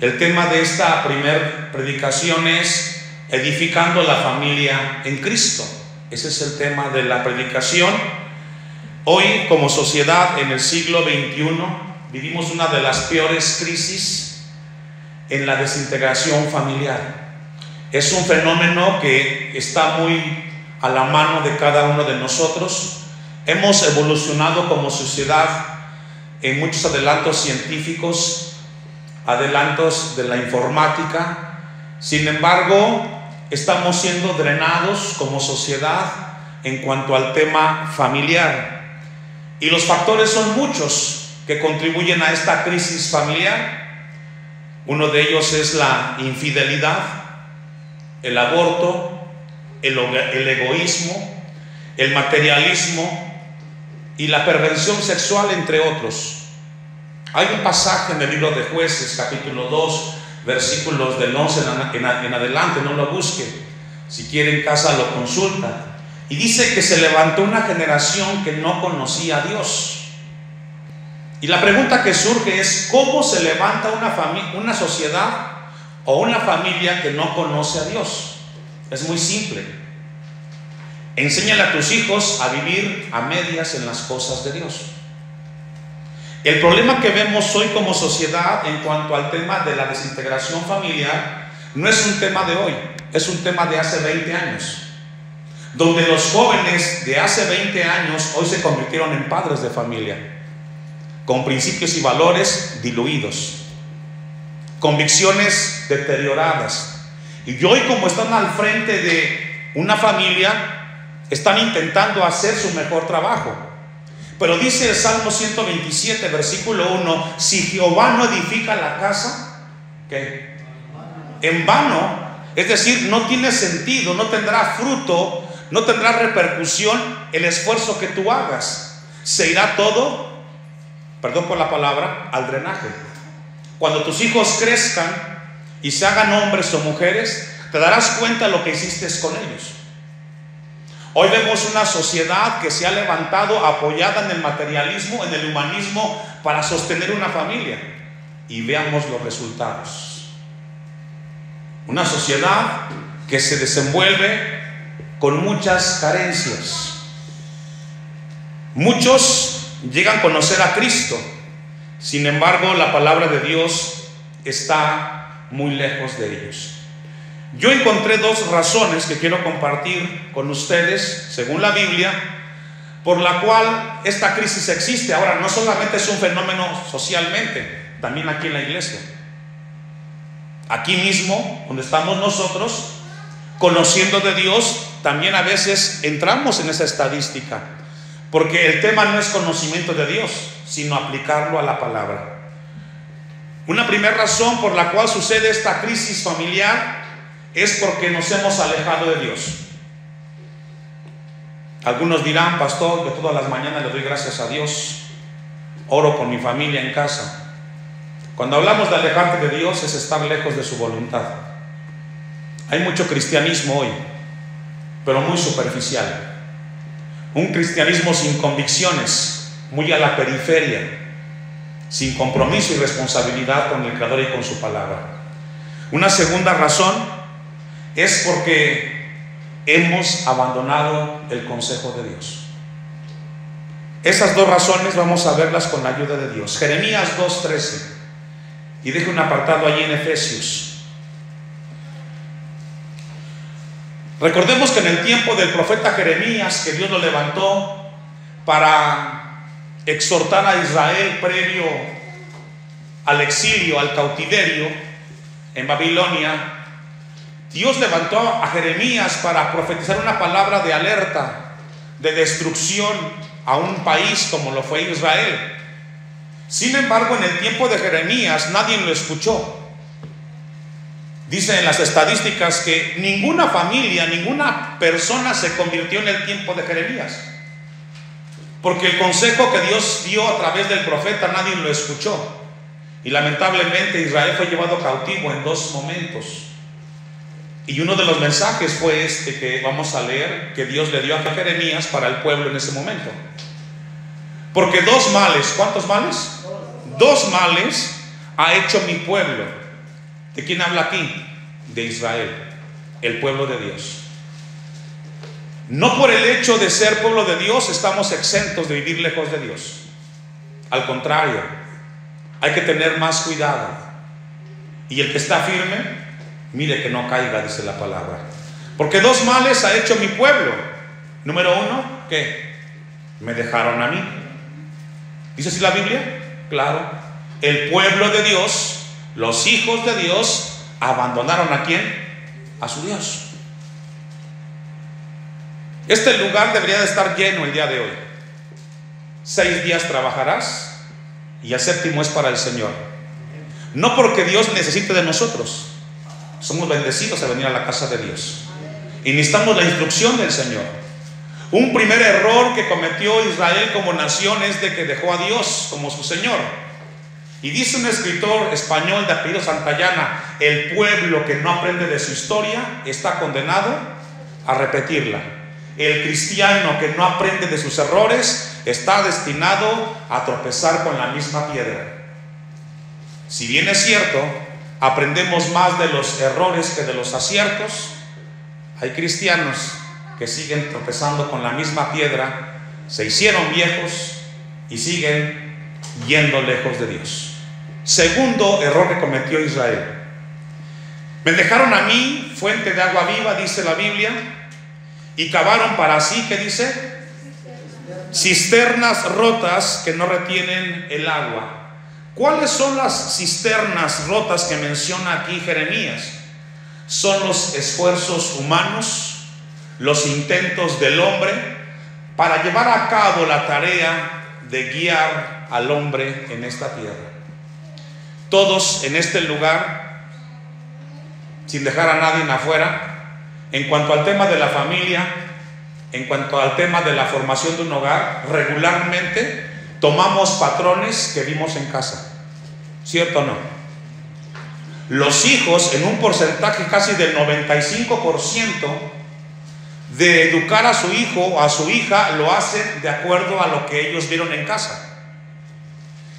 El tema de esta primera predicación es edificando la familia en Cristo. Ese es el tema de la predicación. Hoy, como sociedad en el siglo XXI, vivimos una de las peores crisis en la desintegración familiar. Es un fenómeno que está muy a la mano de cada uno de nosotros. Hemos evolucionado como sociedad en muchos adelantos científicos, adelantos de la informática. Sin embargo, estamos siendo drenados como sociedad en cuanto al tema familiar. Y los factores son muchos que contribuyen a esta crisis familiar. Uno de ellos es la infidelidad, el aborto, el egoísmo, el materialismo y la perversión sexual, entre otros. Hay un pasaje en el libro de Jueces, capítulo 2, versículos del 11 en adelante, no lo busque, si quiere en casa lo consulta, y dice que se levantó una generación que no conocía a Dios. Y la pregunta que surge es: ¿cómo se levanta una sociedad o una familia que no conoce a Dios? Es muy simple. Enséñale a tus hijos a vivir a medias en las cosas de Dios. El problema que vemos hoy como sociedad en cuanto al tema de la desintegración familiar no es un tema de hoy, es un tema de hace 20 años, donde los jóvenes de hace 20 años hoy se convirtieron en padres de familia, con principios y valores diluidos, convicciones deterioradas. Y hoy, como están al frente de una familia, están intentando hacer su mejor trabajo. Pero dice el Salmo 127, versículo 1: si Jehová no edifica la casa, ¿qué? En vano. Es decir, no tiene sentido, no tendrá fruto, no tendrá repercusión el esfuerzo que tú hagas. Se irá todo, perdón por la palabra, al drenaje. Cuando tus hijos crezcan y se hagan hombres o mujeres, te darás cuenta de lo que hiciste con ellos. Hoy vemos una sociedad que se ha levantado apoyada en el materialismo, en el humanismo, para sostener una familia. Y veamos los resultados. Una sociedad que se desenvuelve con muchas carencias. Muchos llegan a conocer a Cristo, sin embargo, la palabra de Dios está muy lejos de ellos. Yo encontré dos razones que quiero compartir con ustedes, según la Biblia, por la cual esta crisis existe. Ahora, no solamente es un fenómeno socialmente, también aquí en la iglesia. Aquí mismo, donde estamos nosotros, conociendo de Dios, también a veces entramos en esa estadística, porque el tema no es conocimiento de Dios, sino aplicarlo a la palabra. Una primera razón por la cual sucede esta crisis familiar es porque nos hemos alejado de Dios. Algunos dirán: pastor, yo todas las mañanas le doy gracias a Dios, oro con mi familia en casa. Cuando hablamos de alejarte de Dios, es estar lejos de su voluntad. Hay mucho cristianismo hoy, pero muy superficial. Un cristianismo sin convicciones, muy a la periferia, sin compromiso y responsabilidad con el Creador y con su palabra. Una segunda razón es porque hemos abandonado el consejo de Dios. Esas dos razones vamos a verlas con la ayuda de Dios. Jeremías 2:13, y deje un apartado allí en Efesios. Recordemos que en el tiempo del profeta Jeremías, que Dios lo levantó para exhortar a Israel previo al exilio, al cautiverio en Babilonia, Dios levantó a Jeremías para profetizar una palabra de alerta, de destrucción a un país como lo fue Israel. Sin embargo, en el tiempo de Jeremías nadie lo escuchó. Dicen las estadísticas que ninguna familia, ninguna persona se convirtió en el tiempo de Jeremías, porque el consejo que Dios dio a través del profeta nadie lo escuchó. Y lamentablemente Israel fue llevado cautivo en dos momentos. Y uno de los mensajes fue este que vamos a leer, que Dios le dio a Jeremías para el pueblo en ese momento. Porque dos males, ¿cuántos males? Dos males ha hecho mi pueblo. ¿De quién habla aquí? De Israel, el pueblo de Dios. No por el hecho de ser pueblo de Dios estamos exentos de vivir lejos de Dios. Al contrario, hay que tener más cuidado. Y el que está firme, mire que no caiga, dice la palabra. Porque dos males ha hecho mi pueblo. Número uno, ¿qué? Me dejaron a mí. ¿Dice así la Biblia? Claro. El pueblo de Dios, los hijos de Dios, abandonaron ¿a quién? A su Dios. Este lugar debería de estar lleno el día de hoy. 6 días trabajarás y el séptimo es para el Señor. No porque Dios necesite de nosotros. Somos bendecidos a venir a la casa de Dios y necesitamos la instrucción del Señor. Un primer error que cometió Israel como nación es de que dejó a Dios como su Señor. Y dice un escritor español de apellido Santayana: el pueblo que no aprende de su historia está condenado a repetirla. El cristiano que no aprende de sus errores está destinado a tropezar con la misma piedra. Si bien es cierto, aprendemos más de los errores que de los aciertos, hay cristianos que siguen tropezando con la misma piedra, se hicieron viejos y siguen yendo lejos de Dios. Segundo error que cometió Israel: me dejaron a mí, fuente de agua viva, dice la Biblia, y cavaron para sí, ¿qué dice? Cisternas rotas que no retienen el agua. ¿Cuáles son las cisternas rotas que menciona aquí Jeremías? Son los esfuerzos humanos, los intentos del hombre para llevar a cabo la tarea de guiar al hombre en esta tierra. Todos en este lugar, sin dejar a nadie afuera, en cuanto al tema de la familia, en cuanto al tema de la formación de un hogar, regularmente tomamos patrones que vimos en casa. ¿Cierto o no? Los hijos, en un porcentaje casi del 95%, de educar a su hijo o a su hija, lo hacen de acuerdo a lo que ellos vieron en casa.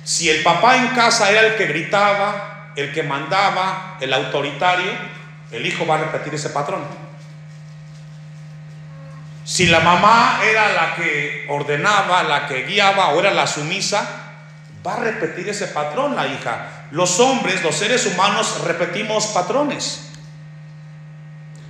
Si el papá en casa era el que gritaba, el que mandaba, el autoritario, el hijo va a repetir ese patrón. Si la mamá era la que ordenaba, la que guiaba, o era la sumisa, va a repetir ese patrón la hija. Los hombres, los seres humanos, repetimos patrones.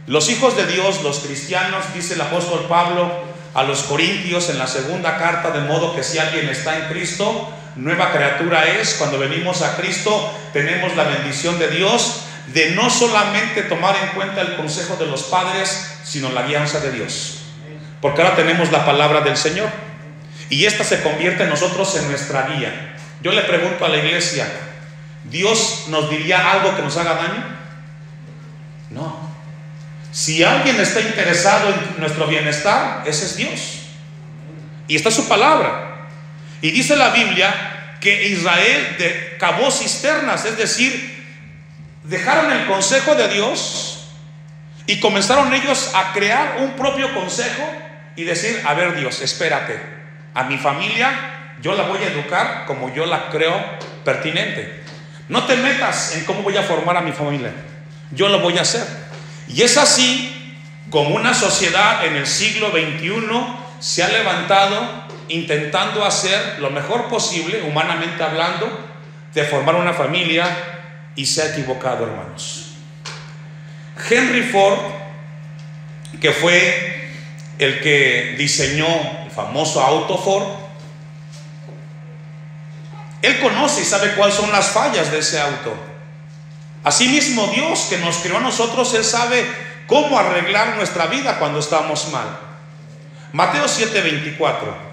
Los hijos de Dios, los cristianos, dice el apóstol Pablo a los Corintios en la segunda carta, de modo que si alguien está en Cristo, nueva criatura es. Cuando venimos a Cristo tenemos la bendición de Dios de no solamente tomar en cuenta el consejo de los padres, sino la guianza de Dios, porque ahora tenemos la palabra del Señor y esta se convierte en nosotros en nuestra guía. Yo le pregunto a la iglesia: ¿Dios nos diría algo que nos haga daño? No. Si alguien está interesado en nuestro bienestar, ese es Dios y está su palabra. Y dice la Biblia que Israel cavó cisternas, es decir, dejaron el consejo de Dios y comenzaron ellos a crear un propio consejo y decir: a ver, Dios, espérate, a mi familia yo la voy a educar como yo la creo pertinente. No te metas en cómo voy a formar a mi familia, yo lo voy a hacer. Y es así como una sociedad en el siglo XXI se ha levantado intentando hacer lo mejor posible, humanamente hablando, de formar una familia, y se ha equivocado, hermanos. Henry Ford, que fue el que diseñó el famoso auto Ford, él conoce y sabe cuáles son las fallas de ese auto. Asimismo, Dios, que nos creó a nosotros, Él sabe cómo arreglar nuestra vida cuando estamos mal. Mateo 7:24.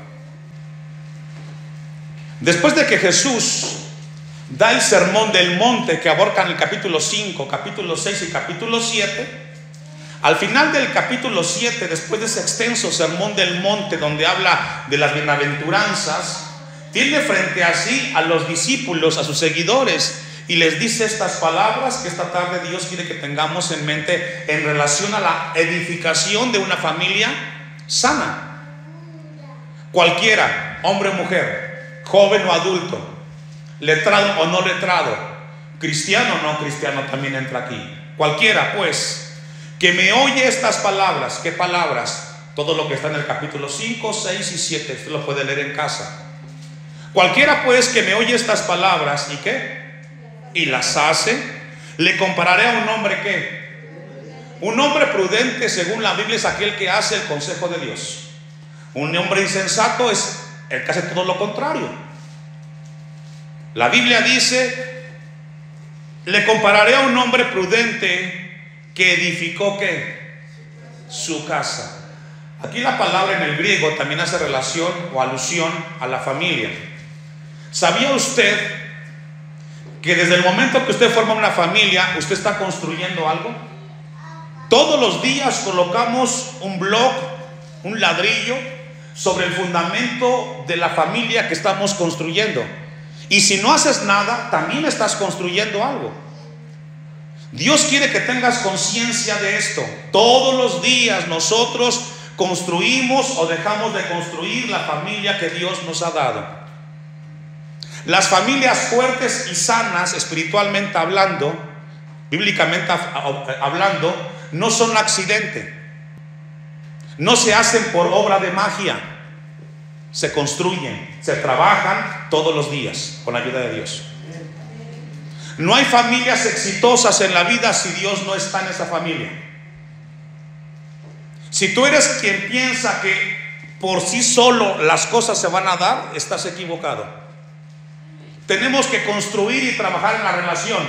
Después de que Jesús da el sermón del monte que abarca en el capítulo 5, capítulo 6 y capítulo 7, al final del capítulo 7, después de ese extenso sermón del monte donde habla de las bienaventuranzas, tiene frente a sí a los discípulos, a sus seguidores, y les dice estas palabras que esta tarde Dios quiere que tengamos en mente en relación a la edificación de una familia sana. Cualquiera, hombre o mujer, joven o adulto, letrado o no letrado, cristiano o no cristiano también entra aquí. Cualquiera pues que me oye estas palabras. ¿Qué palabras? Todo lo que está en el capítulo 5, 6 y 7. Usted lo puede leer en casa. Cualquiera pues que me oye estas palabras ¿y qué? Y las hace, le compararé a un hombre ¿qué? Un hombre prudente, según la Biblia, es aquel que hace el consejo de Dios. Un hombre insensato es el que hace todo lo contrario. La Biblia dice: le compararé a un hombre prudente que edificó ¿qué? Su casa. Aquí la palabra en el griego también hace relación o alusión a la familia. ¿Sabía usted que desde el momento que usted forma una familia, usted está construyendo algo? Todos los días colocamos un bloque, un ladrillo sobre el fundamento de la familia que estamos construyendo. Y si no haces nada, también estás construyendo algo. Dios quiere que tengas conciencia de esto. Todos los días nosotros construimos o dejamos de construir la familia que Dios nos ha dado. Las familias fuertes y sanas, espiritualmente hablando, bíblicamente hablando, no son accidente. No se hacen por obra de magia. Se construyen, se trabajan todos los días con la ayuda de Dios. No hay familias exitosas en la vida si Dios no está en esa familia. Si tú eres quien piensa que por sí solo las cosas se van a dar, estás equivocado. Tenemos que construir y trabajar en la relación.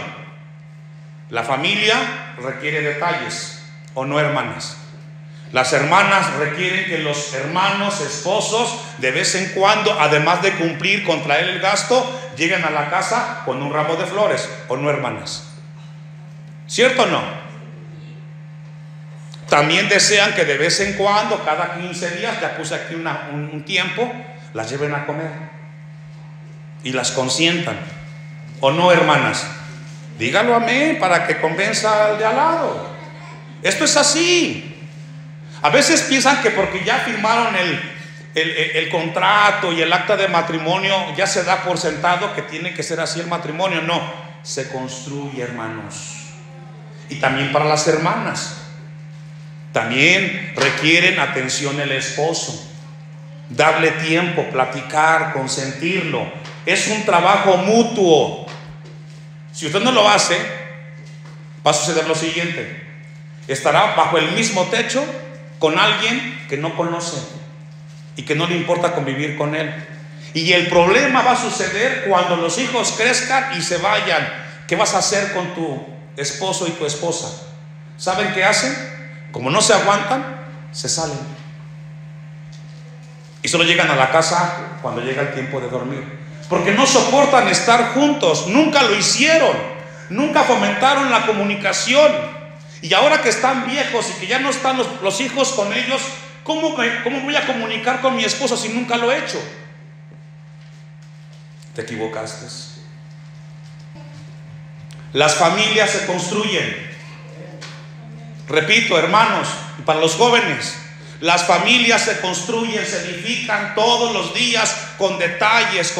La familia requiere detalles, ¿o no, hermanas? Las hermanas requieren que los hermanos, esposos, de vez en cuando, además de cumplir con traer el gasto, lleguen a la casa con un ramo de flores, ¿o no, hermanas? ¿Cierto o no? También desean que de vez en cuando, cada 15 días, ya puse aquí un tiempo, las lleven a comer y las consientan, ¿o no, hermanas? Dígalo amén para que convenza al de al lado. Esto es así. A veces piensan que porque ya firmaron el contrato y el acta de matrimonio, ya se da por sentado que tiene que ser así el matrimonio. No, se construye, hermanos. Y también para las hermanas. También requieren atención el esposo, darle tiempo, platicar, consentirlo. Es un trabajo mutuo. Si usted no lo hace, va a suceder lo siguiente: estará bajo el mismo techo con alguien que no conoce y que no le importa convivir con él. Y el problema va a suceder cuando los hijos crezcan y se vayan. ¿Qué vas a hacer con tu esposo y tu esposa? ¿Saben qué hacen? Como no se aguantan, se salen y solo llegan a la casa cuando llega el tiempo de dormir, porque no soportan estar juntos. Nunca lo hicieron, nunca fomentaron la comunicación. Y ahora que están viejos y que ya no están los hijos con ellos, ¿cómo voy a comunicar con mi esposo si nunca lo he hecho? Te equivocaste. Las familias se construyen. Repito, hermanos, para los jóvenes, las familias se construyen, se edifican todos los días con detalles,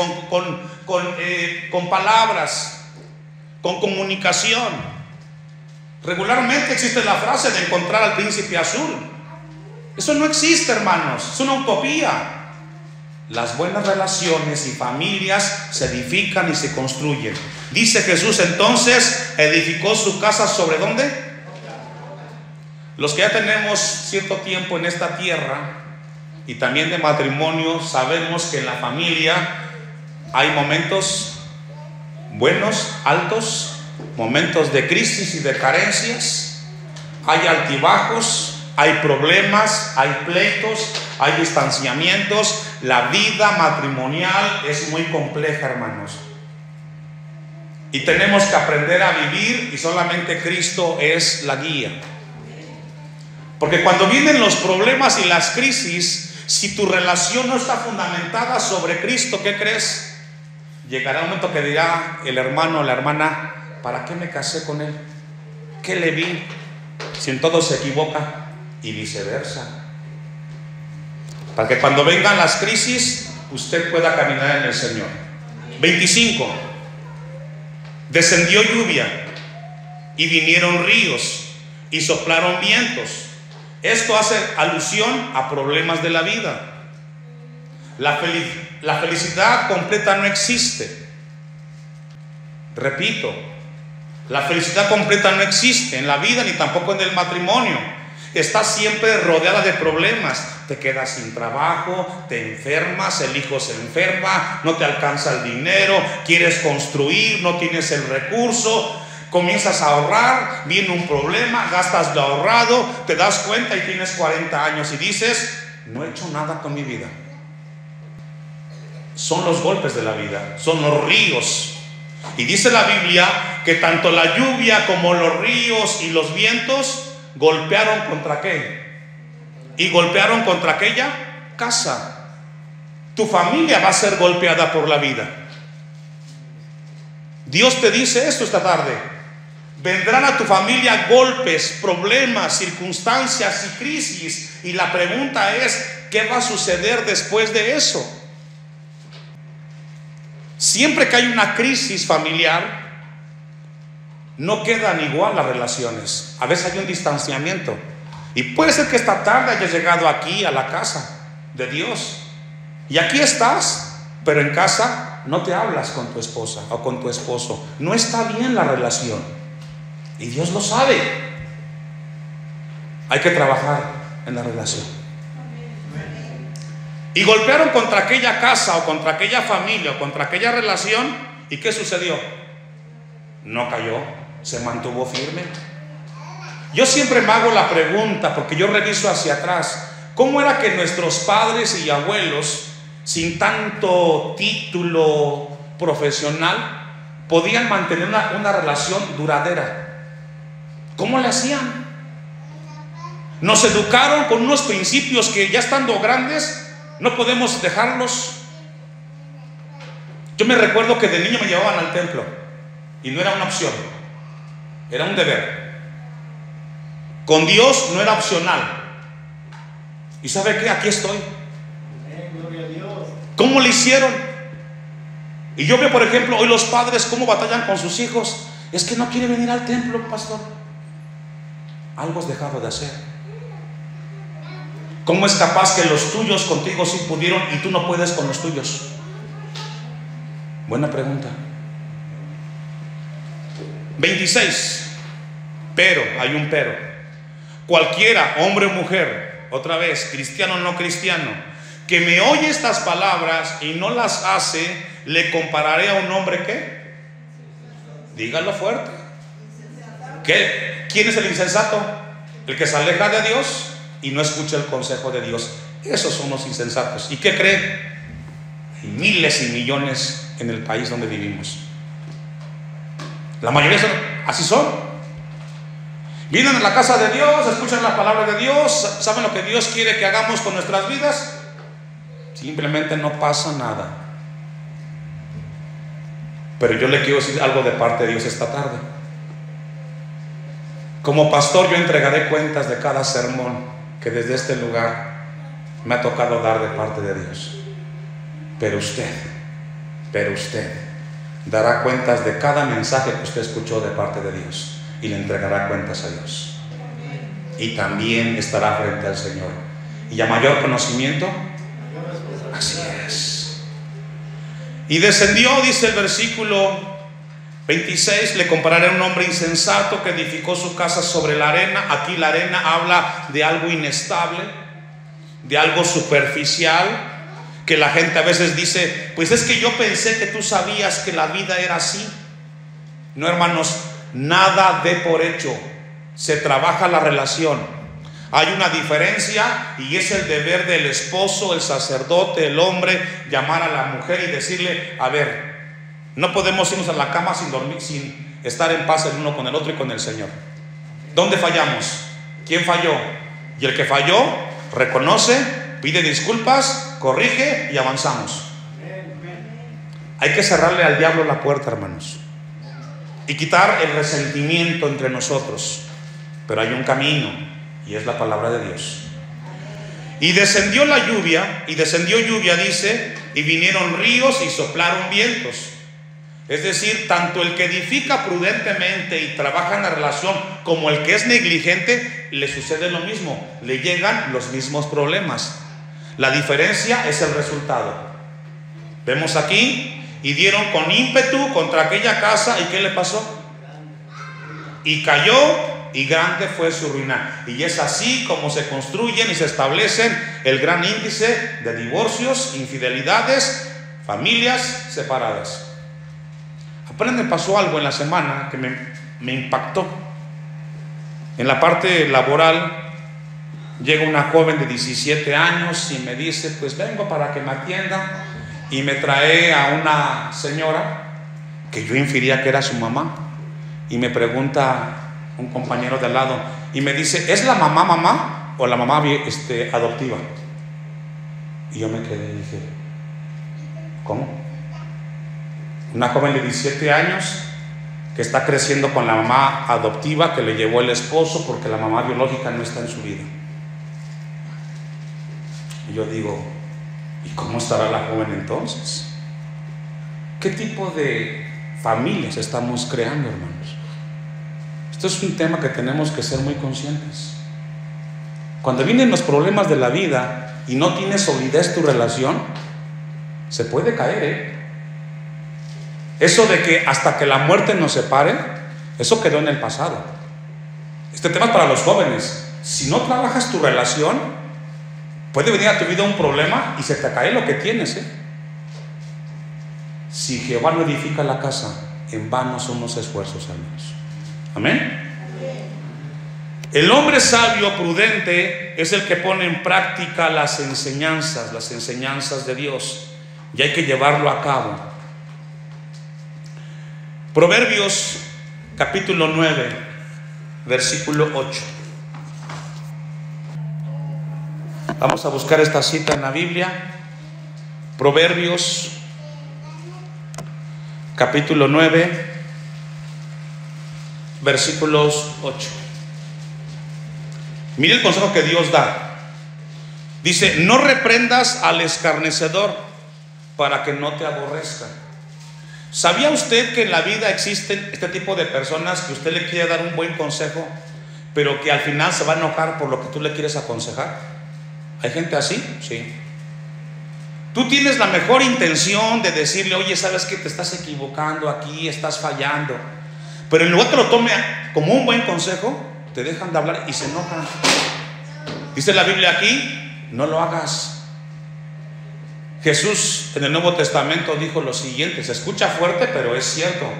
con palabras, con comunicación. Regularmente existe la frase de encontrar al príncipe azul. Eso no existe, hermanos, es una utopía. Las buenas relaciones y familias se edifican y se construyen. Dice Jesús entonces, edificó su casa ¿sobre dónde? Los que ya tenemos cierto tiempo en esta tierra y también de matrimonio, sabemos que en la familia hay momentos buenos, altos, momentos de crisis y de carencias, hay altibajos, hay problemas, hay pleitos, hay distanciamientos. La vida matrimonial es muy compleja, hermanos, y tenemos que aprender a vivir, y solamente Cristo es la guía. Porque cuando vienen los problemas y las crisis, si tu relación no está fundamentada sobre Cristo, ¿qué crees? Llegará un momento que dirá el hermano o la hermana: ¿para qué me casé con él? ¿Qué le vi? Si en todo se equivoca. Y viceversa. Para que cuando vengan las crisis, usted pueda caminar en el Señor. 25. Descendió lluvia y vinieron ríos y soplaron vientos. Esto hace alusión a problemas de la vida. La felicidad completa no existe. Repito, la felicidad completa no existe en la vida ni tampoco en el matrimonio. Estás siempre rodeada de problemas. Te quedas sin trabajo, te enfermas, el hijo se enferma, no te alcanza el dinero, quieres construir, no tienes el recurso, comienzas a ahorrar, viene un problema, gastas lo ahorrado, te das cuenta y tienes 40 años y dices: no he hecho nada con mi vida. Son los golpes de la vida, son los ríos. Y dice la Biblia que tanto la lluvia como los ríos y los vientos golpearon contra qué, y golpearon contra aquella casa. Tu familia va a ser golpeada por la vida. Dios te dice esto esta tarde: vendrán a tu familia golpes, problemas, circunstancias y crisis, y la pregunta es: ¿qué va a suceder después de eso? Siempre que hay una crisis familiar, no quedan igual las relaciones. A veces hay un distanciamiento. Y puede ser que esta tarde hayas llegado aquí a la casa de Dios, y aquí estás, pero en casa no te hablas con tu esposa o con tu esposo. No está bien la relación, y Dios lo sabe. Hay que trabajar en la relación. Y golpearon contra aquella casa o contra aquella familia o contra aquella relación. ¿Y qué sucedió? No cayó, se mantuvo firme. Yo siempre me hago la pregunta, porque yo reviso hacia atrás, ¿cómo era que nuestros padres y abuelos, sin tanto título profesional, podían mantener una relación duradera? ¿Cómo le hacían? Nos educaron con unos principios que ya estando grandes no podemos dejarlos. Yo me recuerdo que de niño me llevaban al templo y no era una opción, era un deber. Con Dios no era opcional. ¿Y sabe qué? Aquí estoy. ¿Cómo le hicieron? Y yo veo, por ejemplo, hoy los padres cómo batallan con sus hijos. Es que no quiere venir al templo, pastor. Algo has dejado de hacer. ¿Cómo es capaz que los tuyos contigo sí pudieron y tú no puedes con los tuyos? Buena pregunta. 26. Pero, hay un pero. Cualquiera, hombre o mujer, otra vez, cristiano o no cristiano, que me oye estas palabras y no las hace, le compararé a un hombre ¿qué? Dígalo fuerte. ¿Qué? ¿Quién es el insensato? El que se aleja de Dios y no escucha el consejo de Dios. Esos son los insensatos. ¿Y qué cree? Hay miles y millones en el país donde vivimos. La mayoría así son. Vienen a la casa de Dios, escuchan la palabra de Dios, saben lo que Dios quiere que hagamos con nuestras vidas. Simplemente no pasa nada. Pero yo le quiero decir algo de parte de Dios esta tarde. Como pastor, yo entregaré cuentas de cada sermón que desde este lugar me ha tocado dar de parte de Dios. Pero usted dará cuentas de cada mensaje que usted escuchó de parte de Dios y le entregará cuentas a Dios. Y también estará frente al Señor. Y a mayor conocimiento, así es. Y descendió, dice el versículo 26, le compararé a un hombre insensato que edificó su casa sobre la arena. Aquí la arena habla de algo inestable, de algo superficial, que la gente a veces dice: pues es que yo pensé que tú sabías que la vida era así. No, hermanos, nada de por hecho. Se trabaja la relación. Hay una diferencia y es el deber del esposo, el sacerdote, el hombre, llamar a la mujer y decirle: a ver, no podemos irnos a la cama sin dormir, sin estar en paz el uno con el otro y con el Señor. ¿Dónde fallamos? ¿Quién falló? Y el que falló reconoce, pide disculpas, corrige y avanzamos. Hay que cerrarle al diablo la puerta, hermanos, y quitar el resentimiento entre nosotros. Pero hay un camino, y es la palabra de Dios. Y descendió la lluvia, y descendió lluvia, dice, y vinieron ríos y soplaron vientos. Es decir, tanto el que edifica prudentemente y trabaja en la relación como el que es negligente, le sucede lo mismo, le llegan los mismos problemas. La diferencia es el resultado. Vemos aquí, y dieron con ímpetu contra aquella casa, ¿y qué le pasó? Y cayó, y grande fue su ruina. Y es así como se construyen y se establecen el gran índice de divorcios, infidelidades, familias separadas. Apenas me pasó algo en la semana que me impactó. En la parte laboral llega una joven de 17 años y me dice: pues vengo para que me atienda, y me trae a una señora que yo infería que era su mamá, y me pregunta un compañero de al lado y me dice: ¿es la mamá o la mamá adoptiva? Y yo me quedé y dije: ¿cómo? Una joven de 17 años que está creciendo con la mamá adoptiva que le llevó el esposo porque la mamá biológica no está en su vida. Y yo digo: ¿y cómo estará la joven entonces? ¿Qué tipo de familias estamos creando, hermanos? Esto es un tema que tenemos que ser muy conscientes. Cuando vienen los problemas de la vida y no tienes solidez tu relación, se puede caer, Eso de que hasta que la muerte nos separe, eso quedó en el pasado. Este tema es para los jóvenes. Si no trabajas tu relación, puede venir a tu vida un problema y se te cae lo que tienes, Si Jehová no edifica la casa, en vano son los esfuerzos, hermanos. Amén. El hombre sabio, prudente, es el que pone en práctica las enseñanzas de Dios, y hay que llevarlo a cabo. Proverbios capítulo 9, versículo 8. Vamos a buscar esta cita en la Biblia. Proverbios capítulo 9, versículos 8. Mire el consejo que Dios da. Dice: no reprendas al escarnecedor para que no te aborrezca. ¿Sabía usted que en la vida existen este tipo de personas que usted le quiere dar un buen consejo, pero que al final se va a enojar por lo que tú le quieres aconsejar? ¿Hay gente así? Sí. Tú tienes la mejor intención de decirle: oye, ¿sabes qué? Te estás equivocando aquí, estás fallando. Pero en lugar que lo tome como un buen consejo, te dejan de hablar y se enojan. Dice la Biblia aquí: no lo hagas. Jesús en el Nuevo Testamento dijo lo siguiente, se escucha fuerte, pero es cierto: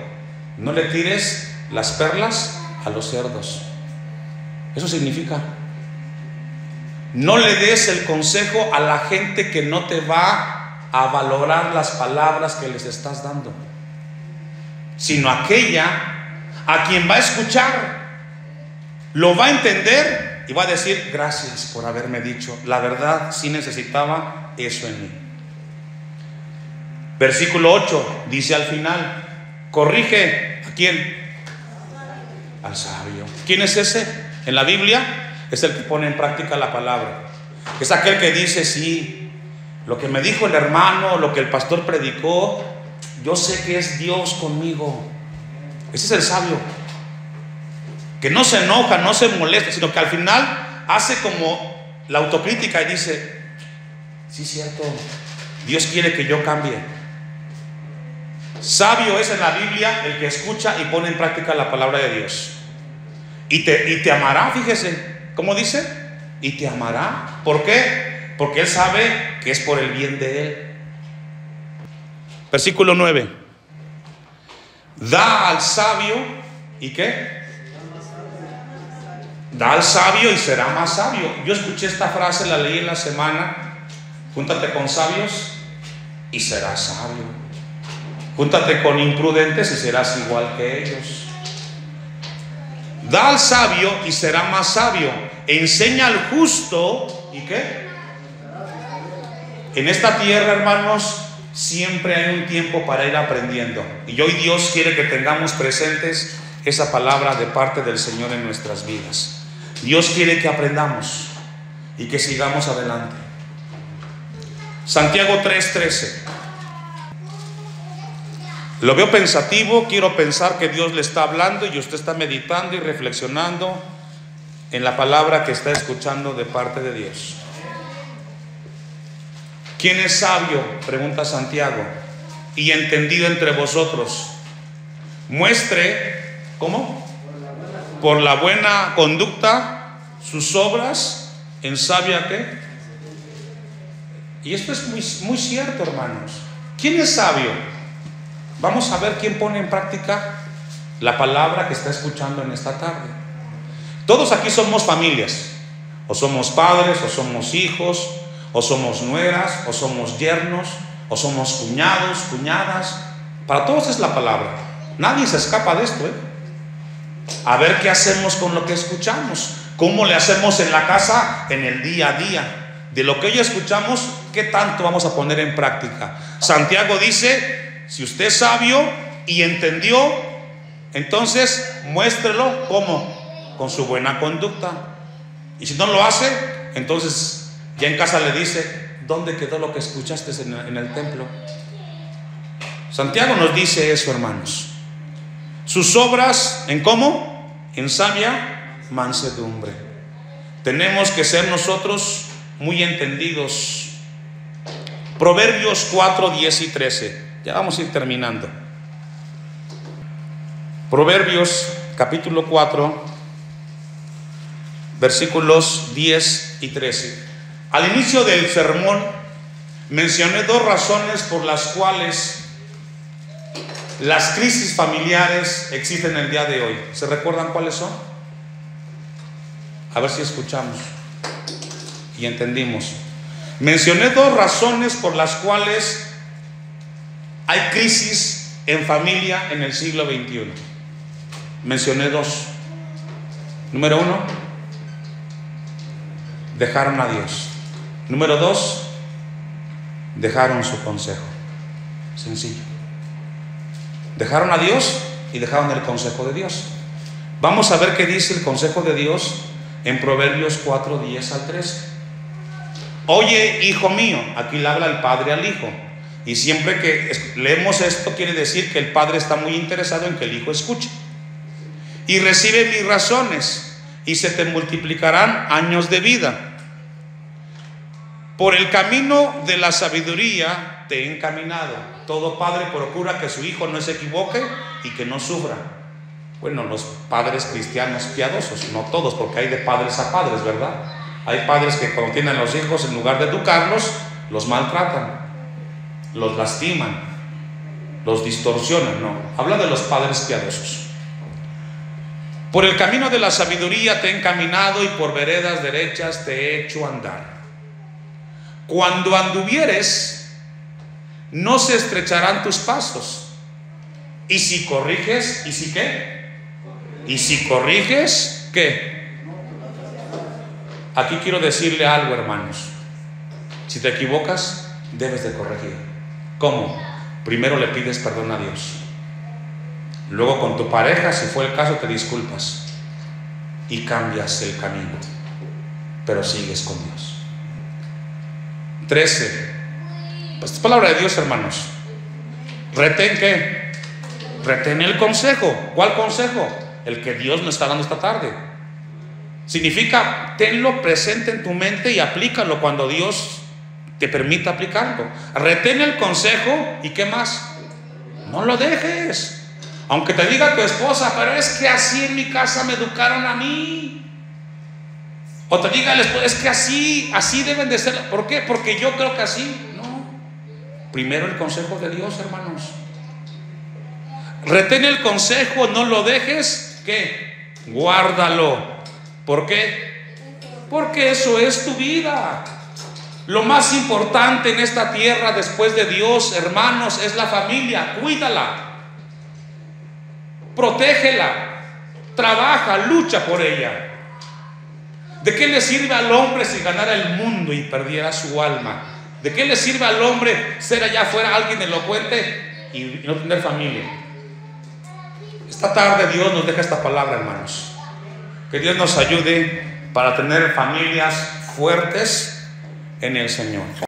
no le tires las perlas a los cerdos. Eso significa: no le des el consejo a la gente que no te va a valorar las palabras que les estás dando, sino aquella a quien va a escuchar, lo va a entender y va a decir: gracias por haberme dicho, la verdad sí necesitaba eso en mí. Versículo 8 dice al final: corrige ¿a quién? Al sabio. ¿Quién es ese? En la Biblia es el que pone en práctica la palabra. Es aquel que dice: sí, lo que me dijo el hermano, lo que el pastor predicó, yo sé que es Dios conmigo. Ese es el sabio, que no se enoja, no se molesta, sino que al final hace como la autocrítica y dice: sí, cierto, Dios quiere que yo cambie. Sabio es en la Biblia el que escucha y pone en práctica la palabra de Dios. Y te amará, fíjese, ¿cómo dice? Y te amará. ¿Por qué? Porque él sabe que es por el bien de él. Versículo 9. Da al sabio, ¿y qué? Da al sabio y será más sabio. Yo escuché esta frase, la leí en la semana: júntate con sabios y serás sabio. Júntate con imprudentes y serás igual que ellos. Da al sabio y será más sabio. Enseña al justo, ¿y qué? En esta tierra, hermanos, siempre hay un tiempo para ir aprendiendo. Y hoy Dios quiere que tengamos presentes esa palabra de parte del Señor en nuestras vidas. Dios quiere que aprendamos y que sigamos adelante. Santiago 3:13. Lo veo pensativo, quiero pensar que Dios le está hablando y usted está meditando y reflexionando en la palabra que está escuchando de parte de Dios. ¿Quién es sabio?, pregunta Santiago, y entendido entre vosotros. Muestre, ¿cómo? Por la buena conducta sus obras en sabia ¿qué? Y esto es muy cierto, hermanos. ¿Quién es sabio? Vamos a ver quién pone en práctica la palabra que está escuchando en esta tarde. Todos aquí somos familias, o somos padres, o somos hijos, o somos nueras, o somos yernos, o somos cuñados, cuñadas. Para todos es la palabra. Nadie se escapa de esto, A ver qué hacemos con lo que escuchamos. ¿Cómo le hacemos en la casa, en el día a día? De lo que hoy escuchamos, ¿qué tanto vamos a poner en práctica? Santiago dice, si usted es sabio y entendió, entonces muéstrelo, ¿cómo? Con su buena conducta. Y si no lo hace, entonces ya en casa le dice, ¿dónde quedó lo que escuchaste en el templo? Santiago nos dice eso, hermanos. Sus obras, ¿en cómo? En sabia mansedumbre. Tenemos que ser nosotros muy entendidos. Proverbios 4, 10 y 13. Ya vamos a ir terminando. Proverbios capítulo 4, versículos 10 y 13. Al inicio del sermón mencioné dos razones por las cuales las crisis familiares existen el día de hoy. ¿Se recuerdan cuáles son? A ver si escuchamos y entendimos. Mencioné dos razones por las cuales hay crisis en familia en el siglo XXI. Mencioné dos. Número uno, dejaron a Dios. Número dos, dejaron su consejo. Sencillo. Dejaron a Dios y dejaron el consejo de Dios. Vamos a ver qué dice el consejo de Dios en Proverbios 4, 10 al 13. Oye, hijo mío, aquí le habla el padre al hijo. Y siempre que leemos esto, quiere decir que el padre está muy interesado en que el hijo escuche. Y recibe mis razones, y se te multiplicarán años de vida. Por el camino de la sabiduría te he encaminado. Todo padre procura que su hijo no se equivoque y que no sufra. Bueno, los padres cristianos piadosos, no todos, porque hay de padres a padres, ¿verdad? Hay padres que cuando tienen a los hijos, en lugar de educarlos, los maltratan, los lastiman, los distorsionan. No, habla de los padres piadosos. Por el camino de la sabiduría te he encaminado y por veredas derechas te he hecho andar. Cuando anduvieres, no se estrecharán tus pasos. Y si corriges, ¿y si qué? Y si corriges, ¿qué? Aquí quiero decirle algo, hermanos. Si te equivocas, debes de corregir. ¿Cómo? Primero le pides perdón a Dios. Luego con tu pareja, si fue el caso, te disculpas y cambias el camino, pero sigues con Dios. 13. Pues es palabra de Dios, hermanos. Retén ¿qué? Retén el consejo. ¿Cuál consejo? El que Dios nos está dando esta tarde. Significa, tenlo presente en tu mente y aplícalo cuando Dios te permita aplicarlo. Retén el consejo y ¿qué más? No lo dejes. Aunque te diga tu esposa, pero es que así en mi casa me educaron a mí. O te diga el esposo, es que así deben de ser. ¿Por qué? Porque yo creo que así. No. Primero el consejo de Dios, hermanos. Retén el consejo, no lo dejes. ¿Qué? Guárdalo. ¿Por qué? Porque eso es tu vida. Lo más importante en esta tierra después de Dios, hermanos, es la familia. Cuídala. Protégela, trabaja, lucha por ella. ¿De qué le sirve al hombre si ganara el mundo y perdiera su alma? ¿De qué le sirve al hombre ser allá afuera alguien elocuente y no tener familia? Esta tarde Dios nos deja esta palabra, hermanos. Que Dios nos ayude para tener familias fuertes en el Señor.